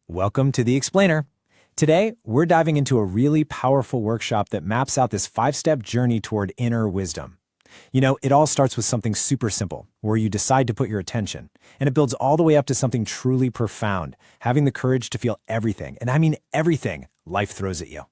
Welcome to The Explainer. Today, we're diving into a really powerful workshop that maps out this 5-step journey toward inner wisdom. It all starts with something super simple, where you decide to put your attention, and it builds all the way up to something truly profound, having the courage to feel everything, and I mean everything, life throws at you.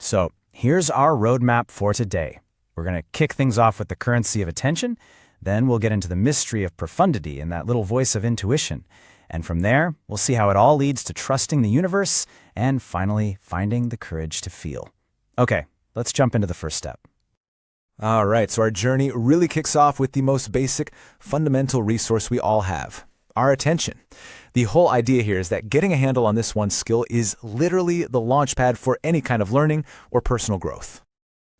So, here's our roadmap for today. We're going to kick things off with the currency of attention, then we'll get into the mystery of profundity and that little voice of intuition. And from there, we'll see how it all leads to trusting the universe and finally finding the courage to feel. Okay, let's jump into the first step. All right, so our journey really kicks off with the most basic, fundamental resource we all have, our attention. The whole idea here is that getting a handle on this one skill is literally the launchpad for any kind of learning or personal growth.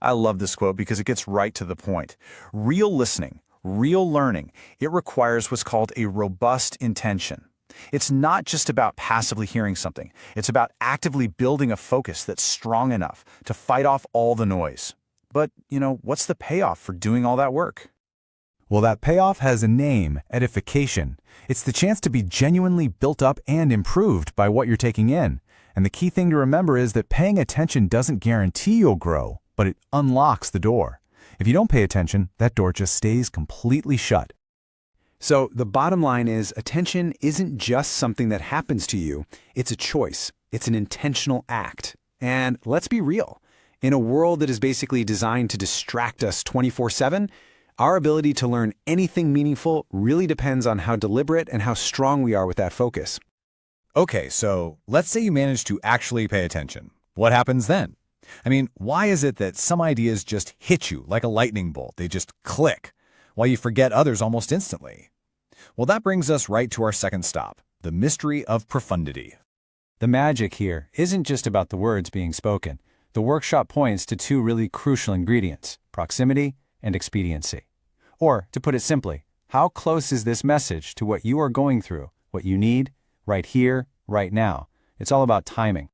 I love this quote because it gets right to the point. Real listening, real learning, it requires what's called a robust intention. It's not just about passively hearing something. It's about actively building a focus that's strong enough to fight off all the noise. But, what's the payoff for doing all that work? Well, that payoff has a name, edification. It's the chance to be genuinely built up and improved by what you're taking in. And the key thing to remember is that paying attention doesn't guarantee you'll grow, but it unlocks the door. If you don't pay attention, that door just stays completely shut. So the bottom line is attention isn't just something that happens to you, it's a choice. It's an intentional act. And let's be real. In a world that is basically designed to distract us 24/7, our ability to learn anything meaningful really depends on how deliberate and how strong we are with that focus. Okay, so let's say you manage to actually pay attention. What happens then? Why is it that some ideas just hit you like a lightning bolt? They just click, while you forget others almost instantly. Well, that brings us right to our second stop, the mystery of profundity. The magic here isn't just about the words being spoken. The workshop points to two really crucial ingredients, proximity and expediency. Or, to put it simply, how close is this message to what you are going through, what you need, right here, right now? It's all about timing.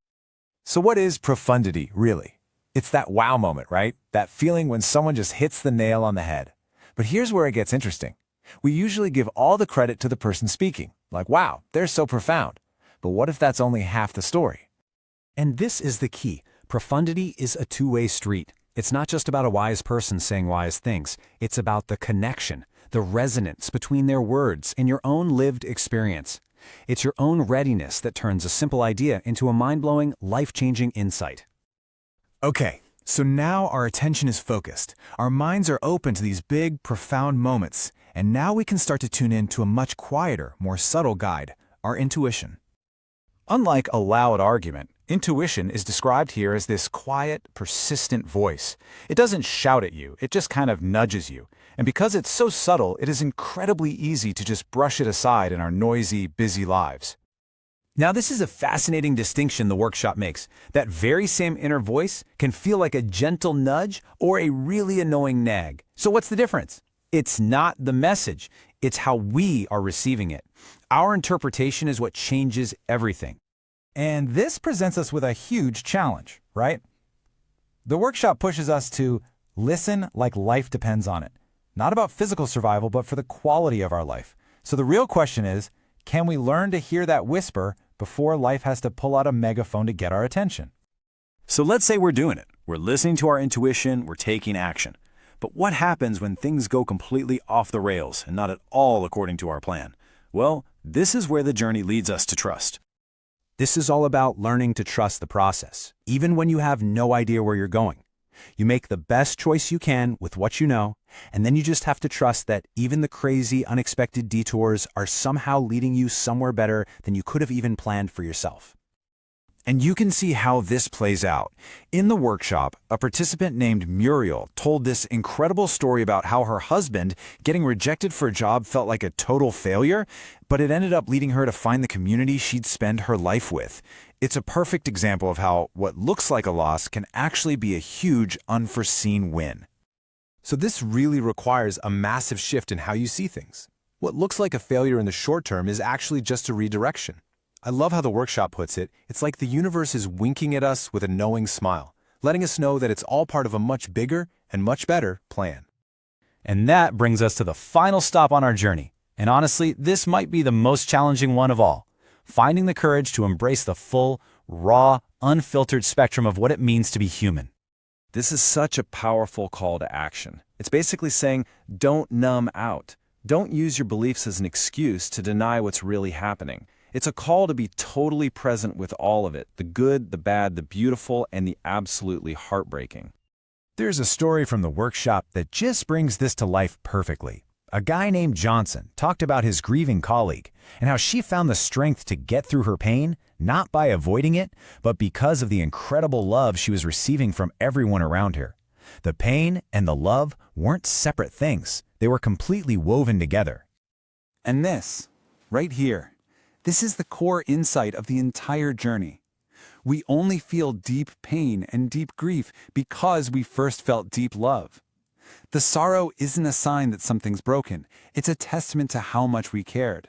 So what is profundity, really? It's that wow moment, right? That feeling when someone just hits the nail on the head. But here's where it gets interesting. We usually give all the credit to the person speaking, like, wow, they're so profound. But what if that's only half the story? And this is the key. Profundity is a two-way street. It's not just about a wise person saying wise things. It's about the connection, the resonance between their words and your own lived experience. It's your own readiness that turns a simple idea into a mind-blowing, life-changing insight. Okay, so now our attention is focused. Our minds are open to these big, profound moments. And now we can start to tune in to a much quieter, more subtle guide, our intuition. Unlike a loud argument, intuition is described here as this quiet, persistent voice. It doesn't shout at you, it just kind of nudges you. And because it's so subtle, it is incredibly easy to just brush it aside in our noisy, busy lives. Now, this is a fascinating distinction the workshop makes. That very same inner voice can feel like a gentle nudge or a really annoying nag. So what's the difference? It's not the message, it's how we are receiving it. Our interpretation is what changes everything. And this presents us with a huge challenge, right? The workshop pushes us to listen like life depends on it. Not about physical survival, but for the quality of our life. So the real question is, can we learn to hear that whisper before life has to pull out a megaphone to get our attention? So let's say we're doing it. We're listening to our intuition, we're taking action. But what happens when things go completely off the rails and not at all according to our plan? Well, this is where the journey leads us to trust. This is all about learning to trust the process, even when you have no idea where you're going. You make the best choice you can with what you know, and then you just have to trust that even the crazy, unexpected detours are somehow leading you somewhere better than you could have even planned for yourself. And you can see how this plays out. In the workshop, a participant named Muriel told this incredible story about how her husband getting rejected for a job felt like a total failure, but it ended up leading her to find the community she'd spend her life with. It's a perfect example of how what looks like a loss can actually be a huge, unforeseen win. So this really requires a massive shift in how you see things. What looks like a failure in the short term is actually just a redirection. I love how the workshop puts it. It's like the universe is winking at us with a knowing smile, letting us know that it's all part of a much bigger and much better plan. And that brings us to the final stop on our journey. And honestly, this might be the most challenging one of all. finding the courage to embrace the full, raw, unfiltered spectrum of what it means to be human. This is such a powerful call to action. It's basically saying, don't numb out. Don't use your beliefs as an excuse to deny what's really happening. It's a call to be totally present with all of it, the good, the bad, the beautiful, and the absolutely heartbreaking. There's a story from the workshop that just brings this to life perfectly. A guy named Johnson talked about his grieving colleague and how she found the strength to get through her pain, not by avoiding it, but because of the incredible love she was receiving from everyone around her. The pain and the love weren't separate things. They were completely woven together. And this, right here, this is the core insight of the entire journey. We only feel deep pain and deep grief because we first felt deep love. The sorrow isn't a sign that something's broken. It's a testament to how much we cared.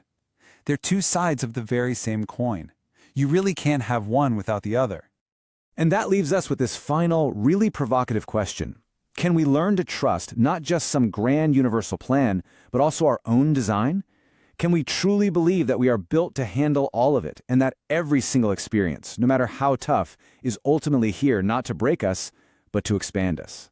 They're two sides of the very same coin. You really can't have one without the other. And that leaves us with this final, really provocative question. Can we learn to trust not just some grand universal plan, but also our own design? Can we truly believe that we are built to handle all of it, and that every single experience, no matter how tough, is ultimately here not to break us, but to expand us?